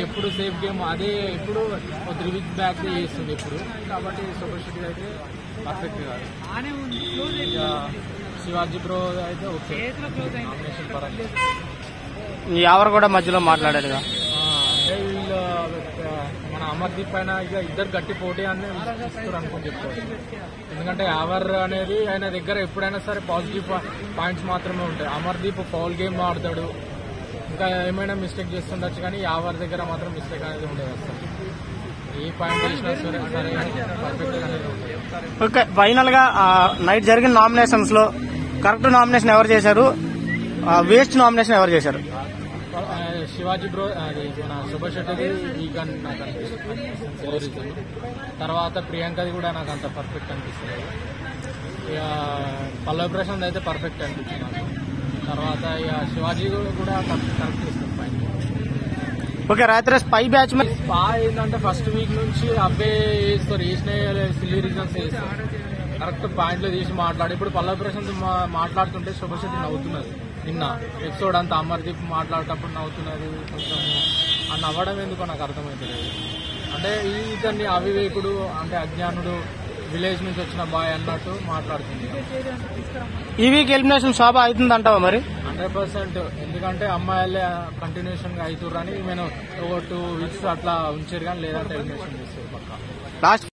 ఎప్పుడు safe game అదే ఇప్పుడు 3 వీక్స్ బ్యాక్ చేస్తుంది ఇప్పుడు కాబట్టి సూపర్ సిటీ అయితే పర్ఫెక్ట్ కాదు. శివాజీ బ్రో అయితే ఓకే నామినేషన్ పరంగా. ఎవరు కూడా మధ్యలో మాట్లాడారు అంటే వీళ్ళు మన అమర్దీప్ పైన ఇక ఇద్దరు గట్టి పోటీ అని ఇస్తారు అనుకుని చెప్పుకోవచ్చు. ఎందుకంటే యావర్ అనేది ఆయన దగ్గర ఎప్పుడైనా సరే పాజిటివ్ పాయింట్స్ మాత్రమే ఉంటాయి. అమర్దీప్ ఫౌల్ గేమ్ ఆడతాడు, ఇంకా ఏమైనా మిస్టేక్ చేస్తుండొచ్చు, కానీ యావర్ దగ్గర మాత్రం మిస్టేక్ అనేది ఉండదు అసలు. ఏ పాయింట్ చేసినా సరే సరే పర్ఫెక్ట్ అనేది ఉంటుంది. ఓకే, ఫైనల్ గా నైట్ జరిగిన నామినేషన్స్ లో కరెక్ట్ నామినేషన్ ఎవరు చేశారు, వేస్ట్ నామినేషన్ ఎవరు చేశారు? శివాజీ బ్రో అది మన సూపర్ శెట్టి వీక్ అని నాకు అనిపిస్తుంది. తర్వాత ప్రియాంకది కూడా నాకు అంత పర్ఫెక్ట్ అనిపిస్తుంది. ఇక పల్లవి ప్రశాంత్ అయితే పర్ఫెక్ట్ అనిపిస్తుంది నాకు. తర్వాత ఇక శివాజీ కూడా కరెక్ట్ చేస్తుంది పైన. ఓకే, రాత్రి స్పై బ్యాచ్ బాగా ఏంటంటే ఫస్ట్ వీక్ నుంచి అబ్బే వేస్తారు, వేసిన సిల్లీ రీజన్స్ వేస్తారు, కరెక్ట్ పాయింట్లు తీసి మాట్లాడి. ఇప్పుడు పల్లవి ప్రశాంత్ మాట్లాడుతుంటే సూపర్ శెట్టి నవ్వుతున్నది. నిన్న ఎపిసోడ్ అంతా అమర్దీప్ మాట్లాడేటప్పుడు నవ్వుతున్నది. కొంచెం ఆ నవ్వడం ఎందుకో నాకు అర్థమవుతలేదు. అంటే ఇతన్ని అవివేకుడు, అంటే అజ్ఞానుడు, విలేజ్ నుంచి వచ్చిన బాయ్ అన్నట్టు మాట్లాడుతుంది. ఈ వీక్ ఎలిమినేషన్ శోభ అవుతుంది అంటావా మరి? 100%. ఎందుకంటే అమ్మాయిలే కంటిన్యూషన్ గా అవుతుర్రని నేను ఒక 2 వీక్స్ అట్లా ఉంచారు, కానీ లేదంటే ఎలిమినేషన్ చేస్తారు పక్కా. లాస్ట్